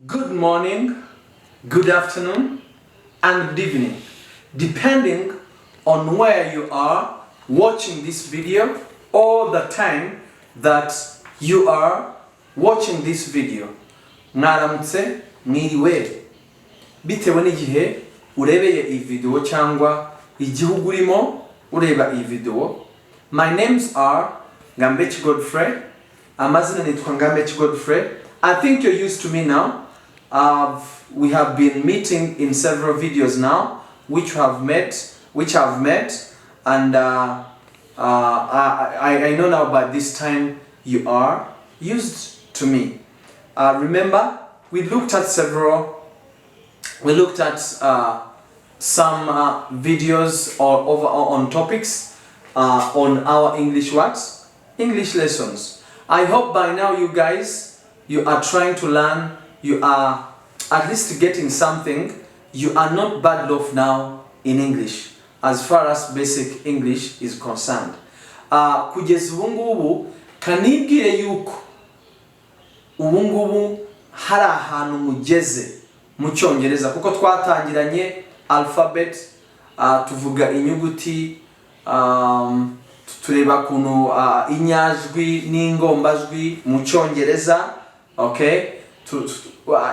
Good morning, good afternoon, and good evening, depending on where you are watching this video or the time that you are watching this video. Mwaramutse, mwiriwe, bitewe n'igihe urebeye iyi video cyangwa igihugu urimo ureba iyi video. My names are Ngambechi Godfrey. Amazina nitwa Ngambechi Godfrey. I think you're used to me now. We have been meeting in several videos now, which I've met, and I know now by this time you are used to me. Remember, we looked at some videos on topics on our English lessons. I hope by now you guys, you are trying to learn. You are at least getting something. You are not bad off now in English as far as basic English is concerned. Kugeza ubungubu kanibwire yuko ubungubu hari ahantu mugeze mu Cyongereza kuko twatangiranye alphabet, tuvuga inyuguti, tureba kuno inyajwi n'ingombajwi mu Cyongereza, okay?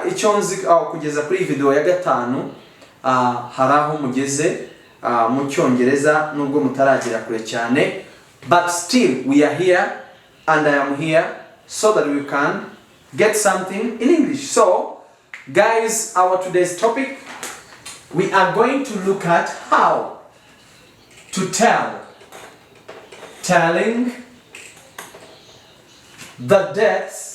Icyonzi kugeza kuri video ya gatanu haraho mugeze mu Cyongereza nubwo mutaragera kure cyane, but still we are here and I am here so that we can get something in English. So guys, our today's topic, we are going to look at how to telling the dates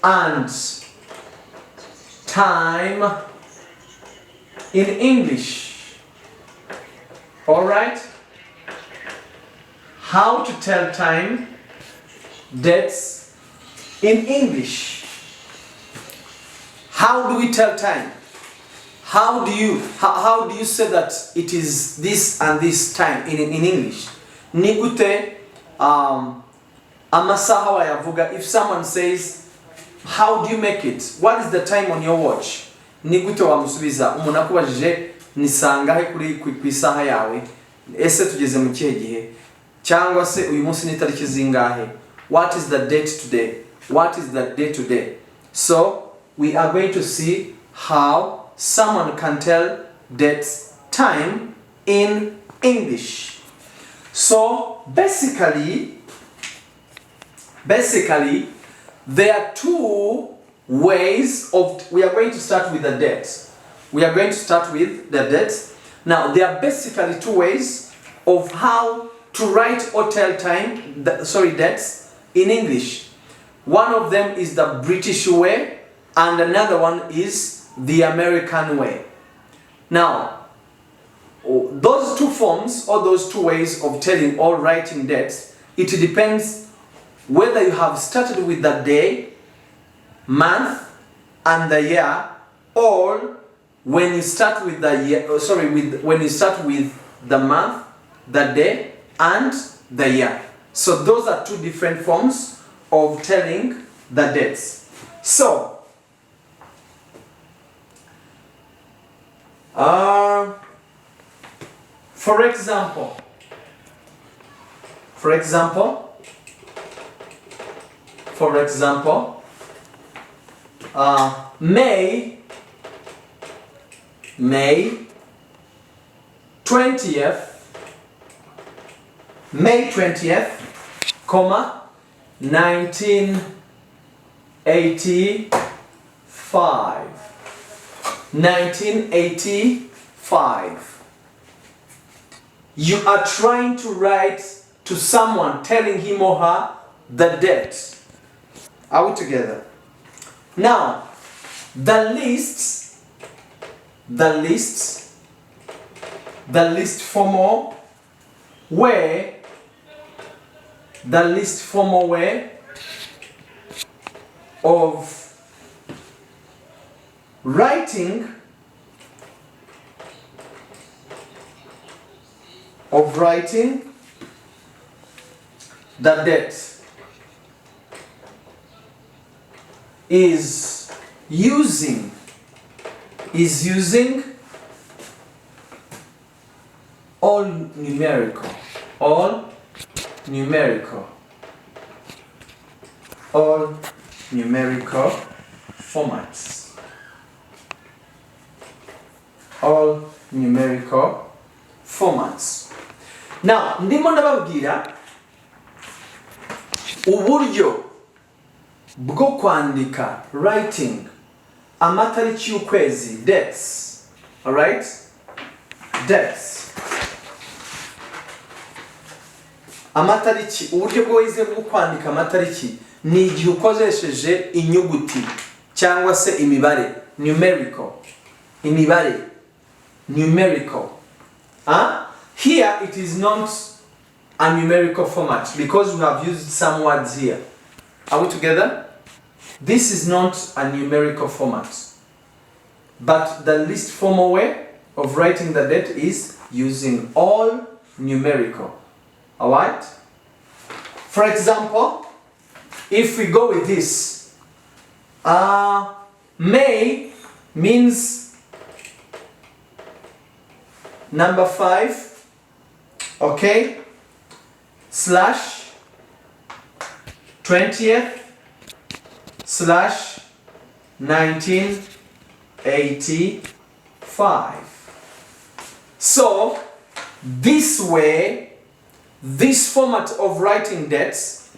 and time in English. All right? How to tell time, dates in English. How do we tell time? How do you say that it is this and this time in English? Nigute amasaha wayavuga. If someone says, how do you make it? What is the time on your watch? Nigute wamusubiza? Umuntu akubajije ni sangahe kuri ku isaha yawe? Ese tugeze mu kihe gihe? Cyangwa se uyu munsi ni tariki zingahe? What is the date today? What is the day today? So we are going to see how someone can tell dates, time in English. So basically there are two ways of, we are going to start with the dates. Now there are basically two ways of how to write or tell dates in English. One of them is the British way and another one is the American way. Now those two forms or those two ways of telling or writing dates, it depends whether you have started with the day, month, and the year, or when you start with the year, when you start with the month, the day, and the year. So those are two different forms of telling the dates. So, for example, May 20th, 1985. You are trying to write to someone, telling him or her the date. Are we together? Now, the list formal way of writing the debt is using all numerical formats. All numerical formats. Now, ndimo ndababwira uburyo bwo kwandika writing amatariki y'ukwezi, dates. Alright? Dates. Amatariki, uburyo bwiza bwo kwandika amatariki ni igihe ukoresheje inyuguti cyangwa se imibare, numerical. Imibare, numerical. Here it is not a numerical format because we have used some words here. Are we together? This is not a numerical format. But the least formal way of writing the date is using all numerical. Alright? For example, if we go with this, May means number 5, okay, slash 20th slash 1985. So this way, this format of writing dates,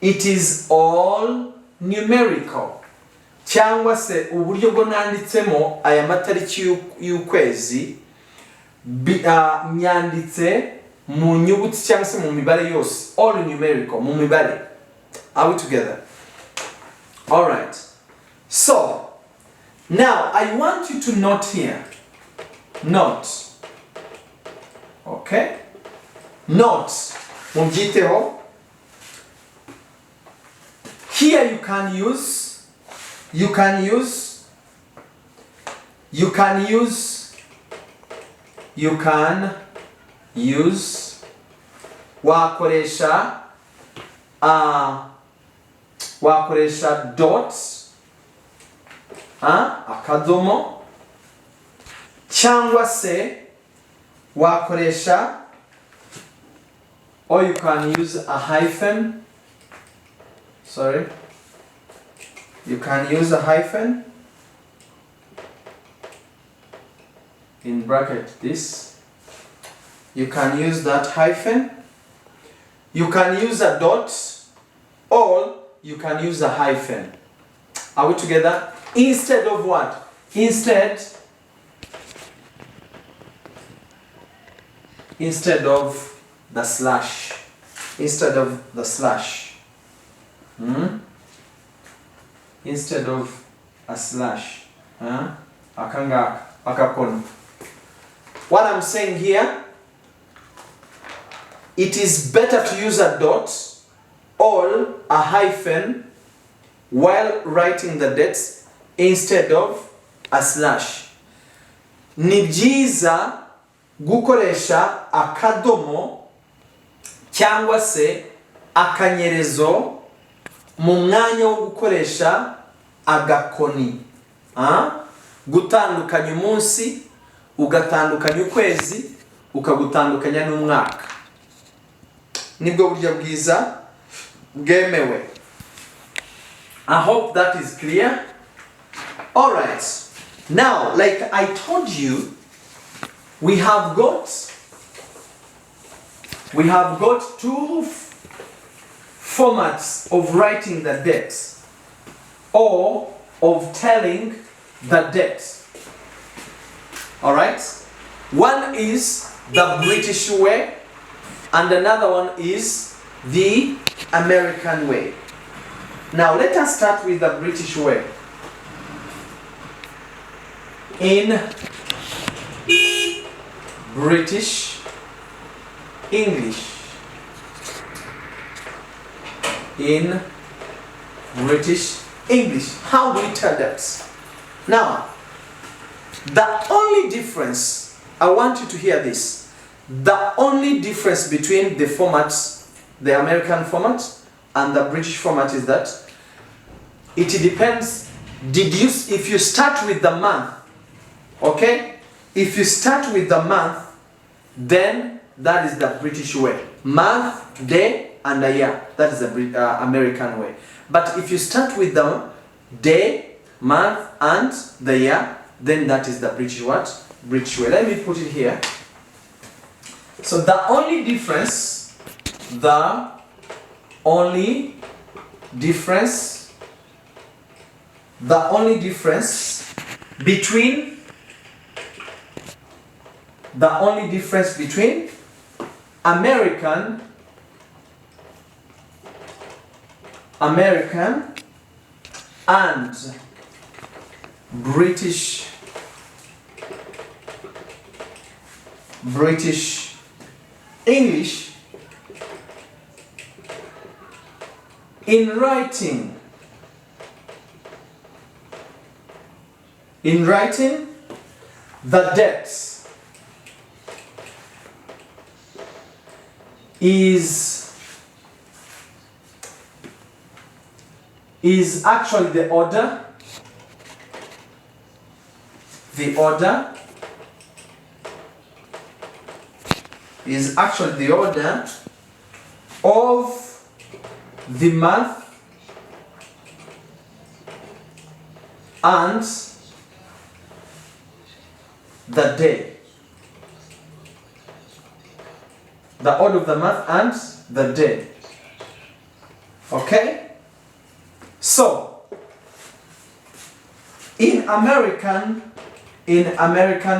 it is all numerical. Cyangwa se uburyo bwo nanditsemo aya matariki y'ukwezi nyanditse mu nyuguti cyangwa se mu mibare yose, all numerical, mu mibare. Are we together? All right. So now I want you to note here. Note. Okay? Note. Mumjiteho. Here you can use wakoresha dots, akadomo, cyangwa se wakoresha, or you can use a hyphen. Sorry. You can use a hyphen in bracket this. You can use that hyphen. You can use a dot, or you can use a hyphen. Are we together? Instead of what? Instead of the slash. Instead of the slash. Instead of a slash. Akanga, akakon. What I'm saying here, it is better to use a dot or a hyphen while writing the dates instead of a slash. Ni byiza gukoresha akadomo cyangwa se akanyerezo mu mwanya wo gukoresha agakoni. Gutandukanya umunsi, ugatandukanya ukwezi, ukagutandukanya n'umwaka. Nibwo buryo bwiza bwemewe. I hope that is clear. All right. Now, like I told you, we have got two formats of writing the dates or of telling the dates. All right? One is the British way and another one is the American way. Now let us start with the British way. In British English. In British English. How do we tell that? Now, the only difference, I want you to hear this. The only difference between the formats the American format, and the British format is that it depends. If you start with the month, okay? If you start with the month, then that is the British way. Month, day, and a year. That is the American way. But if you start with the day, month, and the year, then that is the British what? British way. Let me put it here. So the only difference between American and British English in writing the dates is actually the order is actually the order of the month and the day. The order of the month and the day. Okay? So, in American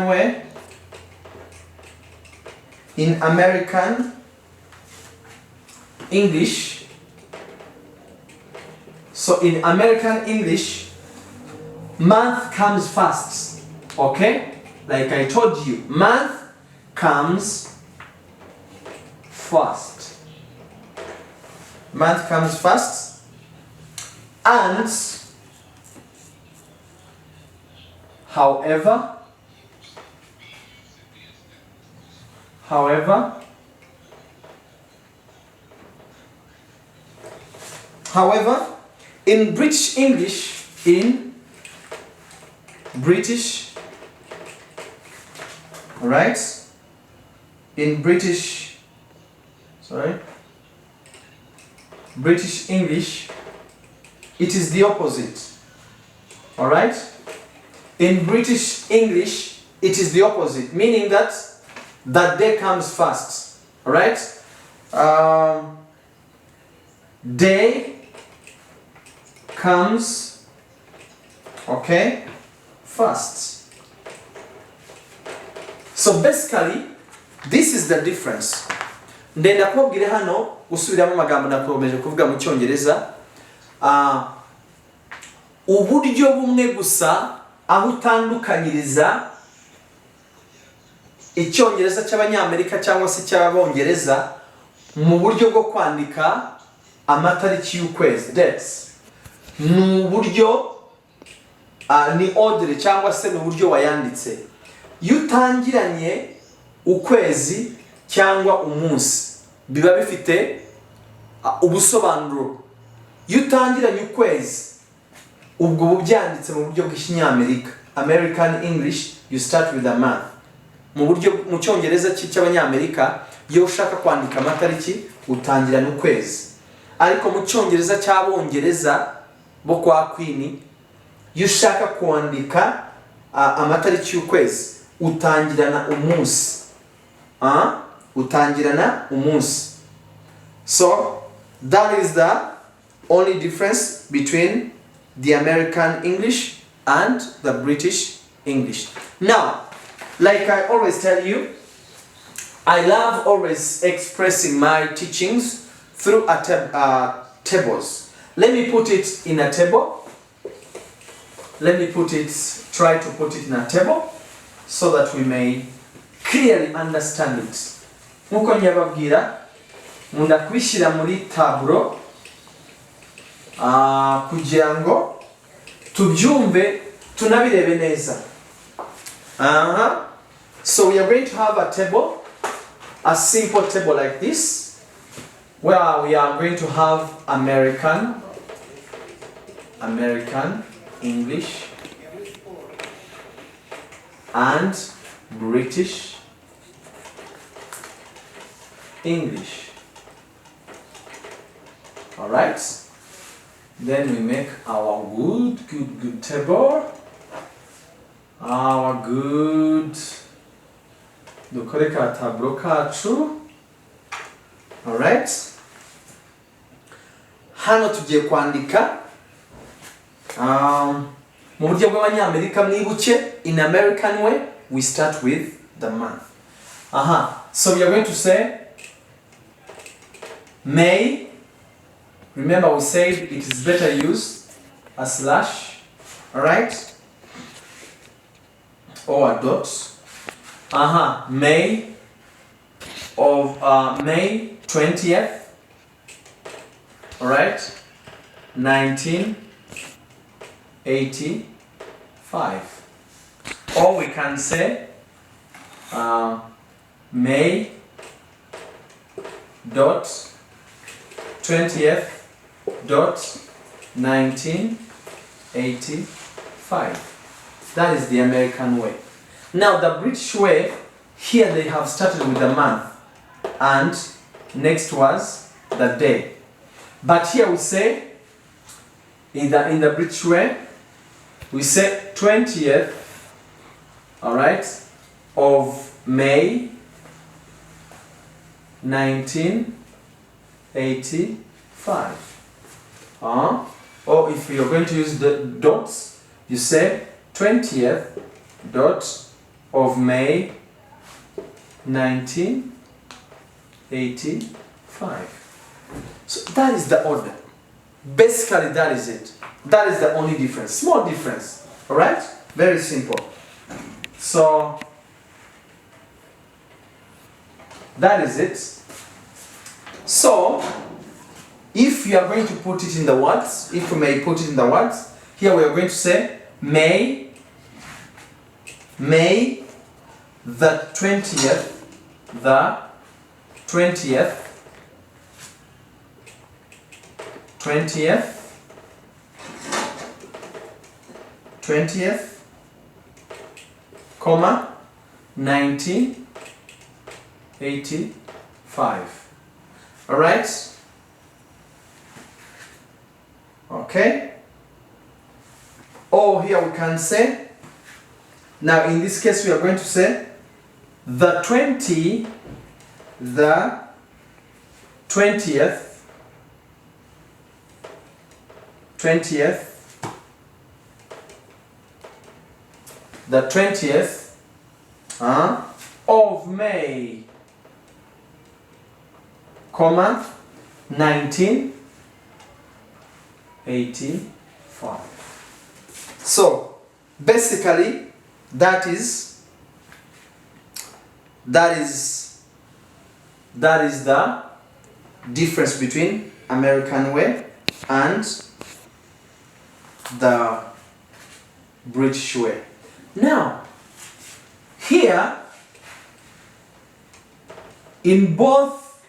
way, in American English, so in American English, month comes first. Okay? Like I told you, month comes first. Month comes first, and however, in British English, right? In British English, it is the opposite. Alright? In British English, it is the opposite, meaning that the day comes first. Alright? Day comes, okay, first. So basically, this is the difference. Ndenda kubwire hano usubiramo amagambo nakomeje kuvuga mu Cyongereza. Uburyo bumwe gusa aho utandukanyiriza Icyongereza cy'Abanyamerika cyangwa se cy'Abongereza mu buryo bwo kwandika amatariki y'ukwezi, dates. Ni uburyo ni order cyangwa se ni uburyo wayanditse. Yutangiranye ukwezi cyangwa umunsi biba bifite ubusobanuro. Yutangiranye ukwezi ubwo bubyanditse mu buryo bw'Ikinyamerika. American English, you start with a month. Mu buryo mu Cyongereza cy'Abanyamerika iyo ushaka kwandika amatariki utangirana ukwezi. Ariko mu Cyongereza cy'Abongereza bo kwa Queen iyo ushaka kwandika amatariki y'ukwezi utangirana umunsi. Utangirana umunsi. So that is the only difference between the American English and the British English. Now, like I always tell you, I love always expressing my teachings through tables. Let me put it in a table. Try to put it in a table so that we may clearly understand it. Nkuko nyababwira munda kubishyira muri taburo kugira ngo tubyumve tunabirebe neza. So we are going to have a table, a simple table like this. Well, we are going to have American, English, and British English. Alright? Then we make our good table. Our good dukore ka tableau kacu. Alright? Hano tugiye kwandika mu buryo bw'abanyamerika mwibuke, in American way we start with the month. So we are going to say May. Remember we said it is better use a slash, alright, or a dot. May of May 20th, alright, 1985. Or we can say May dot 20th dot 1985. That is the American way. Now the British way, here they have started with the month and next was the day. But here we say, in the British way, we say 20th, alright, of May 1985. Or if you're going to use the dots, you say 20th dot of May 1985. So that is the order. Basically that is it. That is the only difference. Small difference. Alright? Very simple. So that is it. So if you are going to put it in the words, if we may put it in the words, here we are going to say May the 20th, the 20th, 20th, 20th, comma, 1985. Alright? Okay? Or here we can say, now in this case we are going to say the 20th, the 20th, of May, comma, 1985. So basically that is the difference between American way and the British way. Now here in both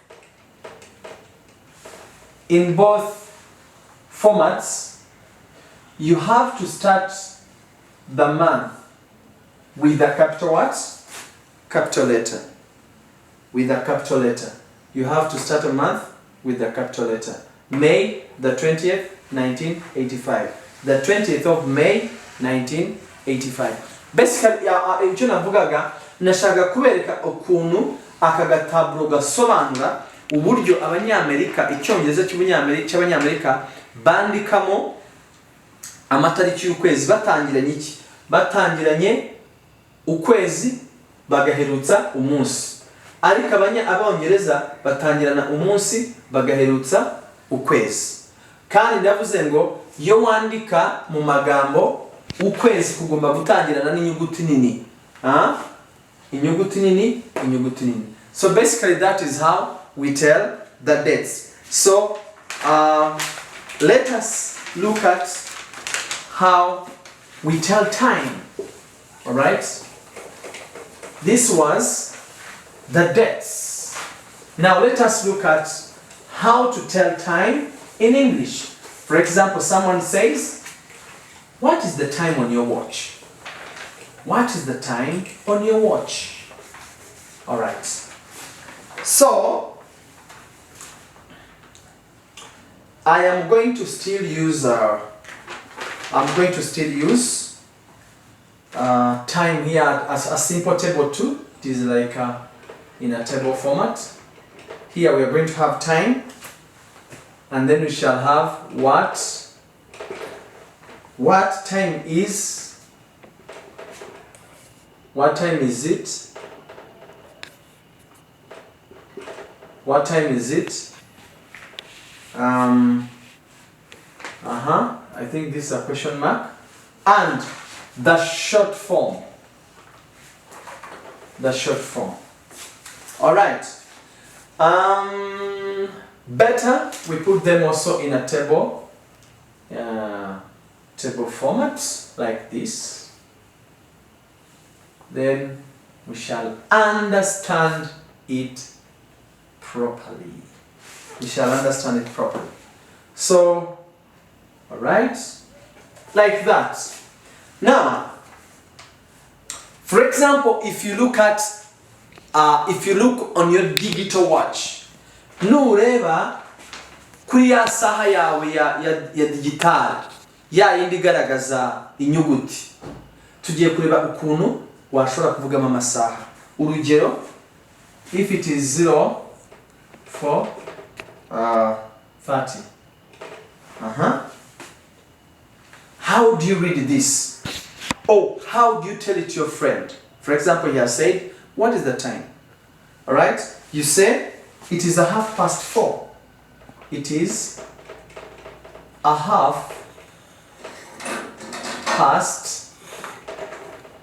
formats you have to start the month with a capital what? Capital letter. With a capital letter. You have to start a month with a capital letter. May the 20th, 1985. The 20th of May, 1985. Basically, icyo navugaga nashaka kubereka ukuntu aka gatablo gasobanura uburyo abanyamerika icyongereza cy'abanyamerika bandikamo amatariki y'ukwezi batangiranye iki? Batangiranye ukwezi bagaherutsa umunsi. Ariko abongereza batangirana umunsi bagaherutsa ukwezi. Kandi ndavuze ngo iyo wandika mu magambo ukwezi kugomba gutangirana n'inyuguti nini. Inyuguti nini. So basically that is how we tell the dates. So let us look at how we tell time. Alright? This was the dates. Now let us look at how to tell time in English. For example, someone says, what is the time on your watch? What is the time on your watch? All right. So, I am going to still use time here as a simple table too. It is like in a table format. Here we are going to have time, and then we shall have what time is. What time is it? What time is it? I think this is a question mark. And the short form. The short form. Alright. Better we put them also in a table. Table format like this. Then we shall understand it properly. We shall understand it properly. So, alright, like that. Now, for example, if you look on your digital watch, nureba kuri ya saha yawe ya digital, ya yindi igaragaza inyuguti, tugiye kureba ukuntu washobora kuvugamo amasaha. Urugero, if it is 0, 4, 30. How do you read this? Oh, how do you tell it to your friend? For example, he has said, what is the time? Alright? You say, it is 4:30. It is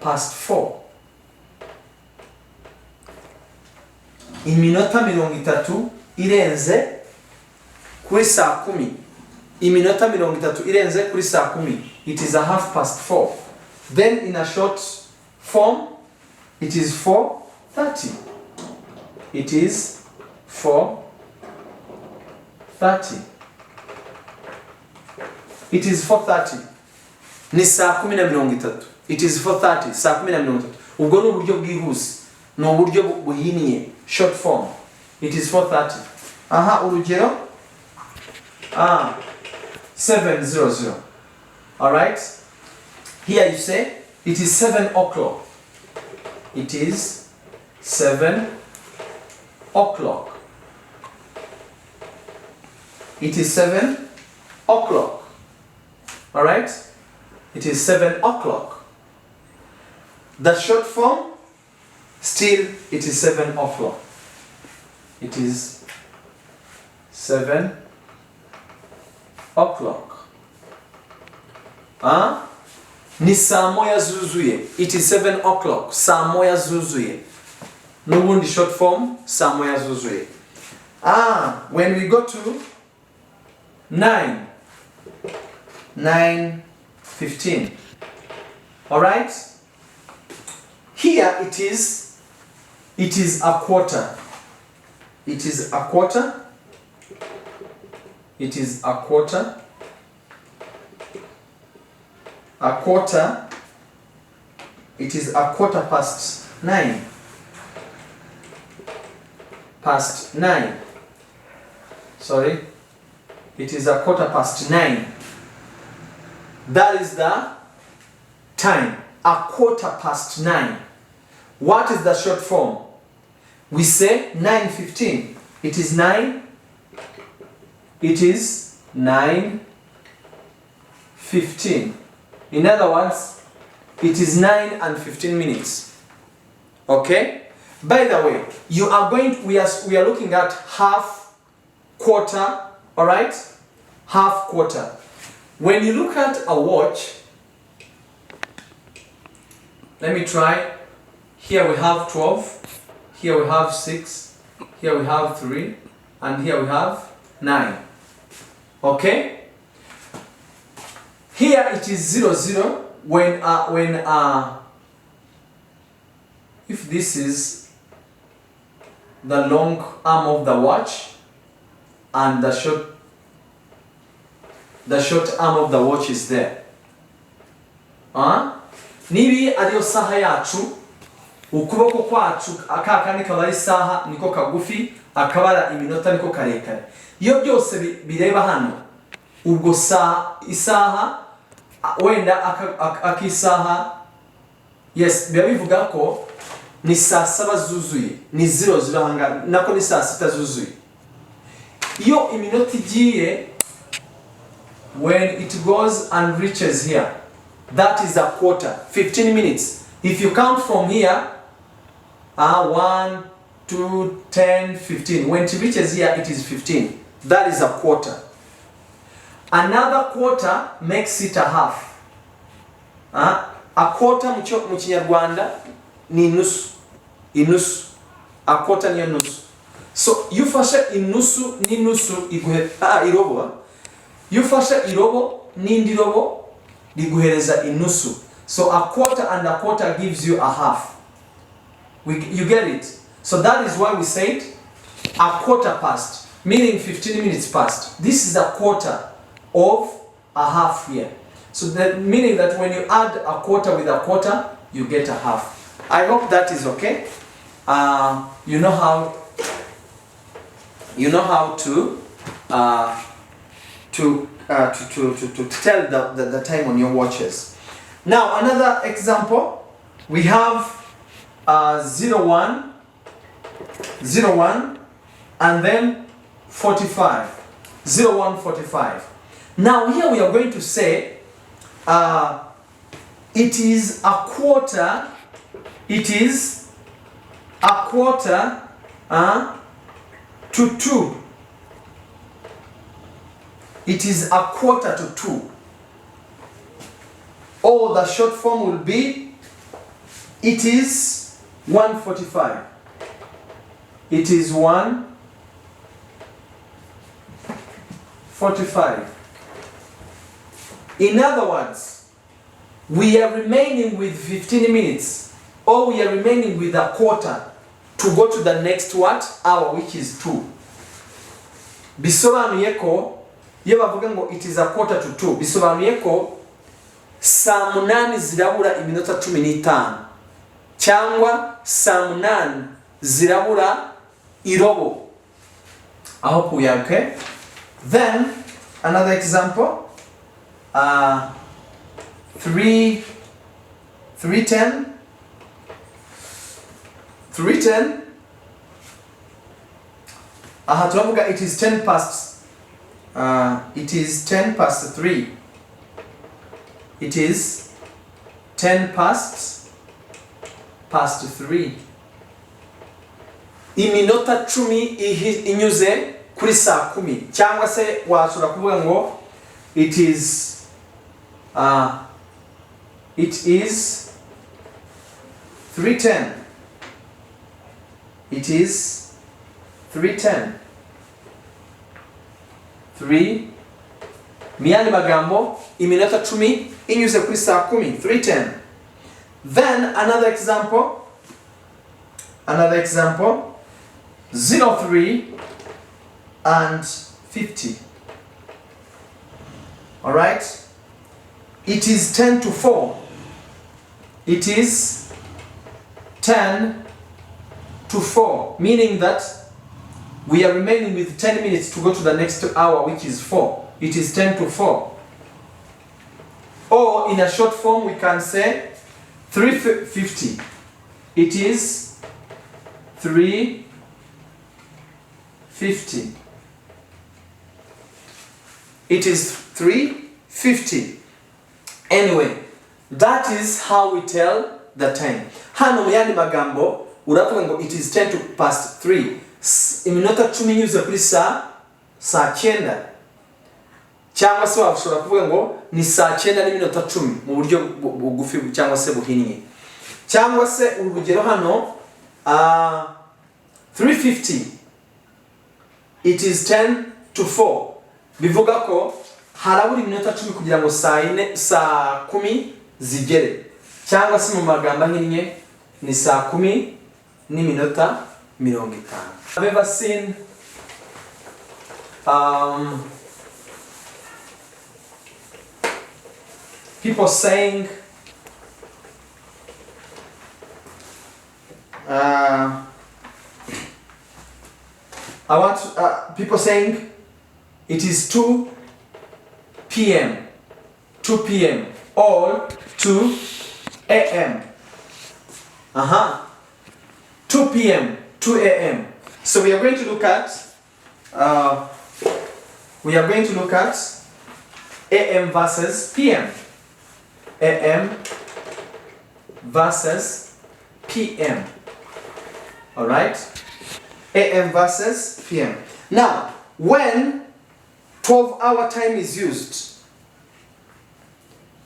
4:30. Iminota 30 irenze kuri saa 10. Iminota 30 irenze kuri saa 10. It is 4:30. Then in a short form, it is 4:30. It is 4:30. It is 4:30. Ni saa 10:30. It is 4:30. Saa 10:30. Ubwo ni uburyo bwihuse. Ni uburyo buhiniye. Short form. It is 4:30. Urugero. 7:00. Alright? Here you say, it is 7 o'clock. It is 7 o'clock. It is 7 o'clock. Alright? It is 7 o'clock. The short form, still, it is 7 o'clock. It is 7 o'clock. Ni saa moya zuzuye. It is 7 o'clock. Saa moya zuzuye. Nubundi short form, saa moya zuzuye. When we go to 9:15. Alright? Here it is a quarter. It is a quarter. It is a quarter. A quarter. It is a 9:15. Past 9. Sorry. It is a 9:15. That is the time. A 9:15. What is the short form? We say 9:15. It is 9. It is 9:15. In other words, it is 9 and 15 minutes. Okay? By the way, we are looking at half quarter, alright? Half quarter. When you look at a watch, let me try. Here we have 12, here we have 6, here we have 3, and here we have 9. Okay? Here it is 00 when if this is the long arm of the watch, and the short arm of the watch is there. Nibi ariyo saha yacu, ukuboko kwacu akakandi kabari saha niko kagufi, akabara iminota niko karekare. Iyo byose bireba hano, ubwo isaha wenda akisaha, yes, bivuga ko ni saa 7 zuzuye, ni 00 hanga, nako ni saa 6 zuzuye. Iyo iminota igiye, when it goes and reaches here, that is a quarter, 15 minutes. If you count from here, 1, 2, 10, 15. When it reaches here, it is 15. That is a quarter. Another quarter makes it a half. A quarter mu Kinyarwanda ni nusu. Inusu. A quarter ni nusu. So yufashe inusu ni nusu irobo. Yufashe irobo n'indi robo liguhereza inusu. So a quarter and a quarter gives you a half. You get it? So that is why we said a quarter past, meaning 15 minutes past. This is a quarter of a half here. So that meaning that when you add a quarter with a quarter, you get a half. I hope that is okay. You know how to tell the time on your watches. Now another example, we have 01, and then 45. 01:45. Now here we are going to say it is a quarter. It is a quarter to 2. It is a quarter to 2. Or the short form will be, it is 1:45. It is 1:45. In other words, we are remaining with 15 minutes, or we are remaining with a quarter to go to the next hour, which is 2. Bisobanuye ko iyo bavuga ngo it is a quarter to 2, bisobanuye ko saa 8 zirabura iminota 15 cyangwa saa 8 zirabura irobo. I hope we are okay. Then another example, 3:10. Tunavuga it is 10 past. It is 10 past 3. It is 10 past 3. Iminota 10 inyuze kuri saa 10. Cyangwa se washobora kuvuga ngo it is 3:10. It is 3:10. 3 miyandi magambo iminota 10 inyuze kuri saa 10. 3:10. Then another example 03 and 50. All right, it is 10 to 4. It is 10 to 4, meaning that we are remaining with 10 minutes to go to the next hour, which is 4. It is 10 to 4. Or in a short form, we can say 3:50. It is 3:50. It is 3:50. Anyway, that is how we tell the time. Hano muyandi magambo uravuga ngo it is 10 to past 3. Iminota 10 inyuze kuri saa 9. Cyangwa se washobora kuvuga ngo ni saa 9 n'iminota 10 mu buryo bugufi cyangwa se buhinnye. Cyangwa se urugero hano 3:50. It is 10 to 4. Bivuga ko harabura iminota 10 kugira ngo saa 10 zigere. Cyangwa se mu magambo ahinnye ni saa 10 n'iminota 50. I've ever seen people saying people saying it is 2 p.m. 2 p.m. or 2 a.m. 2 p.m. 2 a.m. So we are going to look at a.m. versus p.m. a.m. versus p.m. All right, a.m. versus p.m. Now, when 12-hour time is used,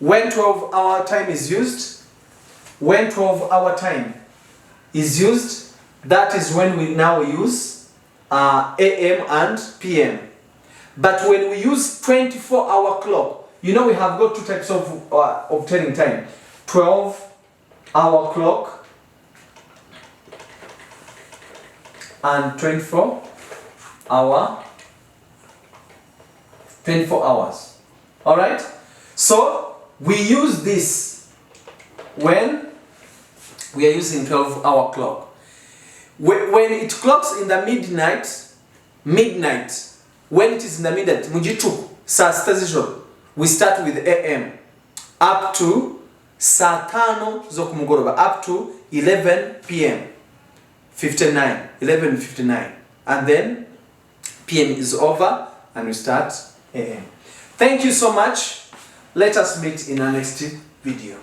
when 12-hour time is used, that is when we now use AM and PM. But when we use 24-hour clock, you know we have got two types of telling time. 12-hour clock and 24 hours. All right? So we use this when we are using 12-hour clock. When it clocks in the midnight, when it is in the midnight, we start with AM up to saa tano z'okumugoroba, up to 11 p.m. 11:59, and then PM is over and we start AM. Thank you so much. Let us meet in our next video.